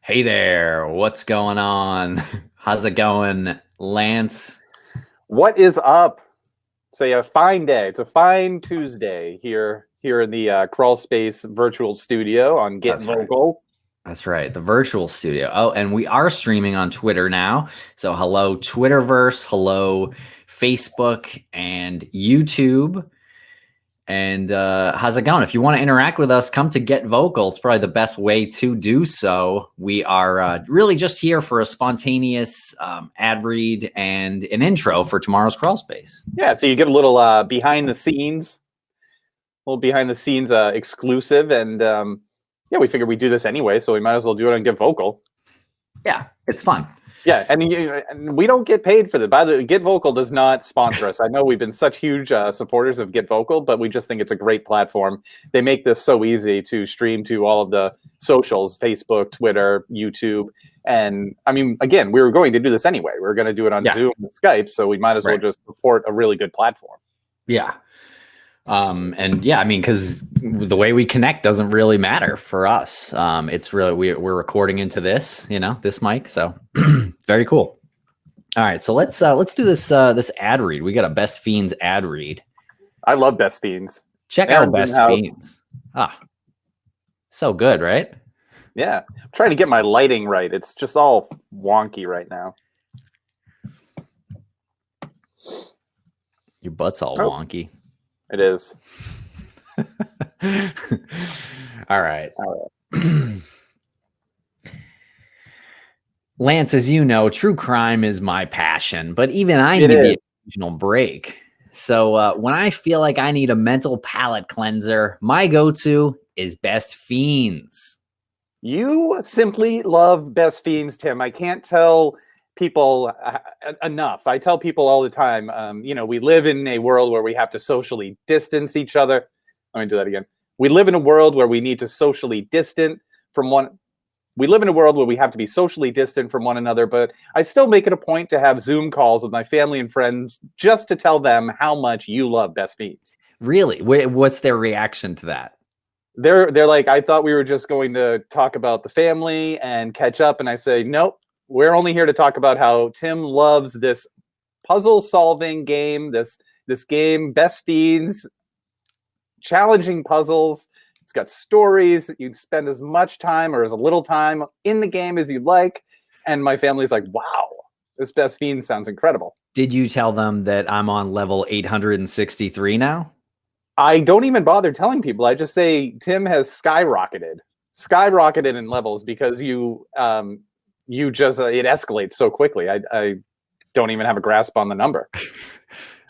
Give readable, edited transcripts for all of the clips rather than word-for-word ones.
Hey there, what's going on? How's it going, Lance? What is up? It's a fine day. It's a fine Tuesday here in the Crawlspace virtual studio on Get That's right. Vocal. That's right. The virtual studio. Oh, and we are streaming on Twitter now. So hello, Twitterverse, hello, Facebook and YouTube. And how's it going? If you want to interact with us, come to Get Vocal. It's probably the best way to do so. We are really just here for a spontaneous ad read and an intro for tomorrow's crawl space. Yeah, so you get a little behind the scenes exclusive, and yeah, we figured we'd do this anyway, so we might as well do it on Get Vocal. Yeah, it's fun. Yeah, and we don't get paid for that. By the way, Get Vocal does not sponsor us. I know we've been such huge supporters of Get Vocal, but we just think it's a great platform. They make this so easy to stream to all of the socials, Facebook, Twitter, YouTube. And I mean, again, we were going to do this anyway. We were going to do it on Zoom and Skype, so we might as well just support a really good platform. Yeah. And yeah, I mean, because the way we connect doesn't really matter for us. It's really we're recording into this, this mic. So very cool. All right, so let's do this ad read. We got a Best Fiends ad read. I love Best Fiends. Check out Best Fiends. So good, right? Yeah, I'm trying to get my lighting right. It's just all wonky right now. Your butt's all wonky. It is. All right. Lance, as you know, true crime is my passion, but even I need the occasional break. So when I feel like I need a mental palate cleanser, my go-to is Best Fiends. You simply love Best Fiends, Tim. I can't tell people enough. I tell people all the time, we live in a world where we have to socially distance each other. Let me do that again. We live in a world where we need to socially distant from one. We live in a world where we have to be socially distant from one another, but I still make it a point to have Zoom calls with my family and friends just to tell them how much you love Best Fiends. Really? What's their reaction to that? They're like, I thought we were just going to talk about the family and catch up. And I say, nope. We're only here to talk about how Tim loves this puzzle-solving game, this game, Best Fiends, challenging puzzles. It's got stories. You can spend as much time or as little time in the game as you'd like. And my family's like, wow, this Best Fiends sounds incredible. Did you tell them that I'm on level 863 now? I don't even bother telling people. I just say Tim has skyrocketed in levels because you just it escalates so quickly. I don't even have a grasp on the number.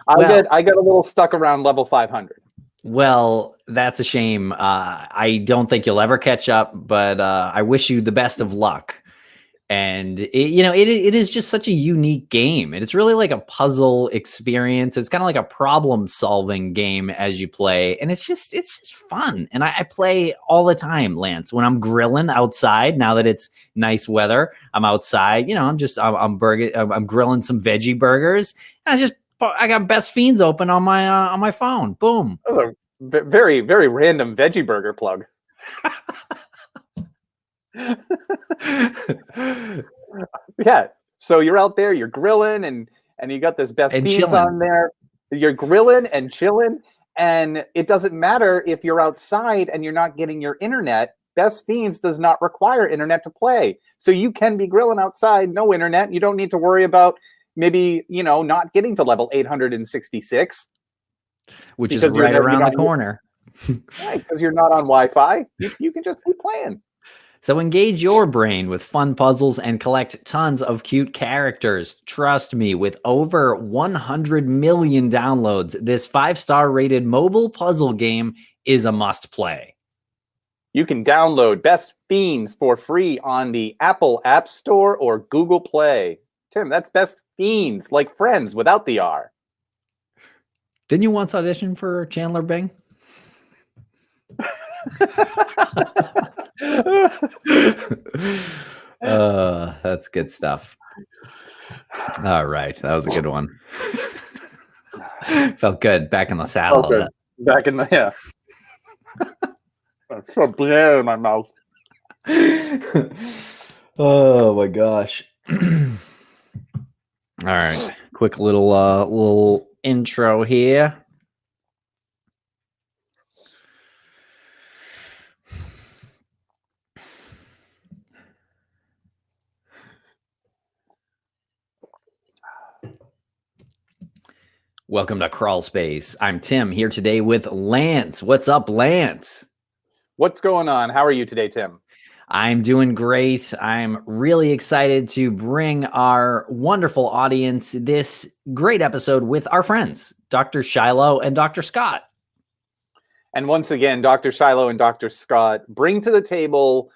I get a little stuck around level 500. Well, that's a shame. I don't think you'll ever catch up, but I wish you the best of luck. And it is just such a unique game, and it's really like a puzzle experience. It's kind of like a problem-solving game as you play, and it's just fun. And I play all the time, Lance. When I'm grilling outside, now that it's nice weather, I'm outside. I'm grilling some veggie burgers. I got Best Fiends open on my phone. Boom. That was a very, very random veggie burger plug. Yeah, so you're out there, you're grilling, and you got this Best Fiends on there. You're grilling and chilling, and it doesn't matter if you're outside and you're not getting your internet. Best Fiends does not require internet to play, so you can be grilling outside, no internet. You don't need to worry about maybe not getting to level 866, which is right around the corner. Right, because you're not on Wi-Fi. You can just keep playing. So engage your brain with fun puzzles and collect tons of cute characters. Trust me, with over 100 million downloads, this 5-star rated mobile puzzle game is a must play. You can download Best Fiends for free on the Apple App Store or Google Play. Tim, that's Best Fiends, like friends without the R. Didn't you once audition for Chandler Bing? That's good stuff. All right, that was a good one. Felt good back in the saddle. Back in the so blare in my mouth. Oh my gosh. All right. Quick little intro here. Welcome to Crawlspace. I'm Tim here today with Lance. What's up, Lance? What's going on? How are you today, Tim? I'm doing great. I'm really excited to bring our wonderful audience this great episode with our friends, Dr. Shiloh and Dr. Scott. And once again, Dr. Shiloh and Dr. Scott bring to the table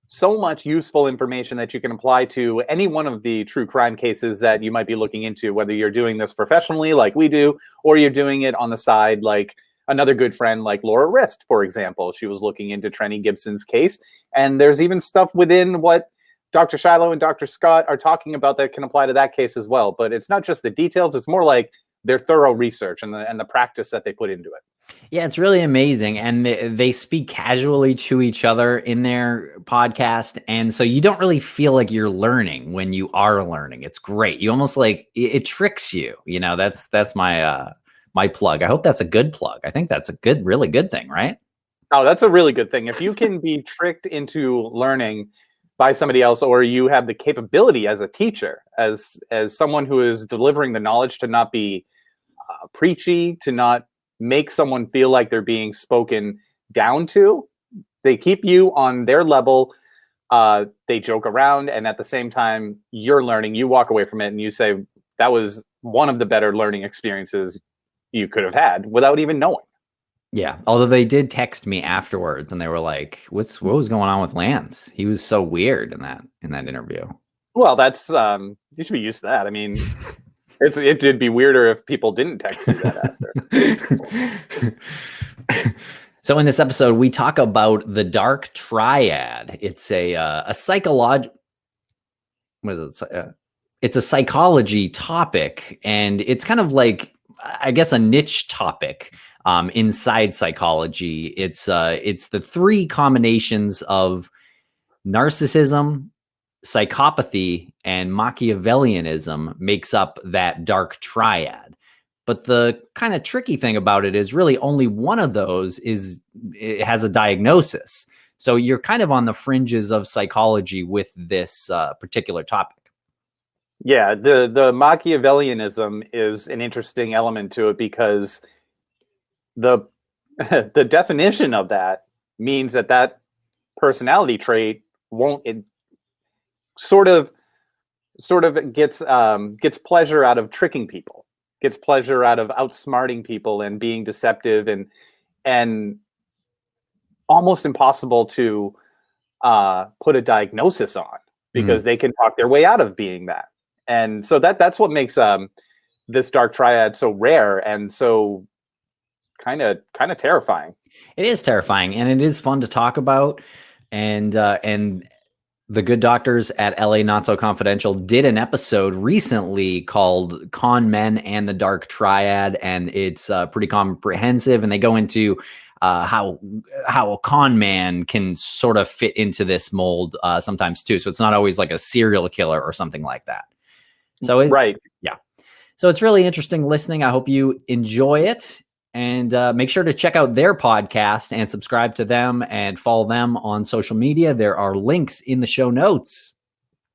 so much useful information that you can apply to any one of the true crime cases that you might be looking into, whether you're doing this professionally like we do, or you're doing it on the side like another good friend like Laura Rist, for example. She was looking into Trenny Gibson's case. And there's even stuff within what Dr. Shiloh and Dr. Scott are talking about that can apply to that case as well. But it's not just the details. It's more like their thorough research and the practice that they put into it. Yeah, it's really amazing. And they speak casually to each other in their podcast. And so you don't really feel like you're learning when you are learning. It's great. You almost like it tricks you. You know, that's my my plug. I hope that's a good plug. I think that's a really good thing, right? Oh, that's a really good thing. If you can be tricked into learning by somebody else, or you have the capability as a teacher, as someone who is delivering the knowledge to not be preachy, to not make someone feel like they're being spoken down to. They keep you on their level. They joke around, and at the same time, you're learning. You walk away from it and you say, that was one of the better learning experiences you could have had without even knowing. Yeah. Although they did text me afterwards and they were like, what was going on with Lance? He was so weird in that interview. Well, that's you should be used to that. I mean, it'd be weirder if people didn't text you that after. So in this episode, we talk about the Dark Triad. It's a psychological. What is it? It's a psychology topic, and it's kind of like, I guess, a niche topic inside psychology. It's the three combinations of narcissism, psychopathy, and Machiavellianism makes up that Dark Triad. But the kind of tricky thing about it is really only one of those it has a diagnosis. So you're kind of on the fringes of psychology with this particular topic. Yeah, the Machiavellianism is an interesting element to it, because the definition of that means that personality trait sort of gets pleasure out of tricking people, gets pleasure out of outsmarting people and being deceptive, and almost impossible to put a diagnosis on, because they can talk their way out of being that. And so that's what makes this Dark Triad so rare and so kind of terrifying. It is terrifying, and it is fun to talk about. And the good doctors at LA Not So Confidential did an episode recently called Con Men and the Dark Triad, and it's pretty comprehensive. And they go into how a con man can sort of fit into this mold sometimes too. So it's not always like a serial killer or something like that. So right. Yeah. So it's really interesting listening. I hope you enjoy it, and make sure to check out their podcast and subscribe to them and follow them on social media. There are links in the show notes.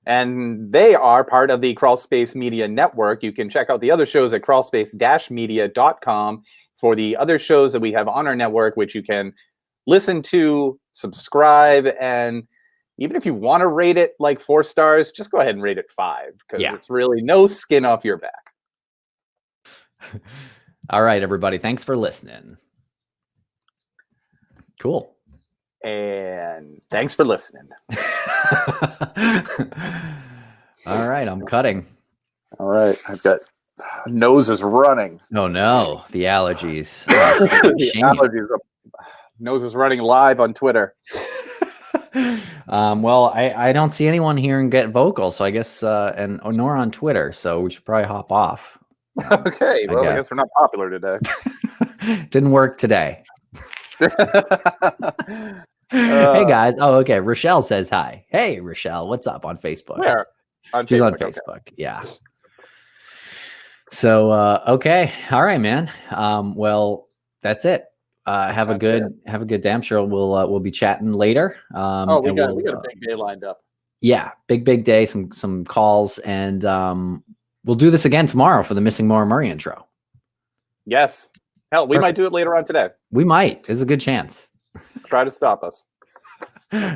And they are part of the Crawlspace Media Network. You can check out the other shows at crawlspace-media.com for the other shows that we have on our network, which you can listen to, subscribe, and even if you want to rate it like 4 stars, just go ahead and rate it 5, because it's really no skin off your back. All right, everybody. Thanks for listening. Cool. And thanks for listening. All right, I'm cutting. All right, I've got nose is running. Oh no, the allergies. The allergies. Nose is running live on Twitter. Well, I don't see anyone here and get vocal, so I guess nor on Twitter, so we should probably hop off. Okay, well, I guess we're not popular today. Didn't work today. Hey guys. Oh, okay. Rochelle says hi. Hey, Rochelle, what's up on Facebook? Where? On She's Facebook. on Facebook. Okay. Yeah. So okay. All right, man. Well, that's it. Have a good day. I'm sure we'll be chatting later. We got a big day lined up. Yeah, big day, some calls, and we'll do this again tomorrow for the Missing Maura Murray intro. Yes. Hell, we might do it later on today. We might. There's a good chance. Try to stop us.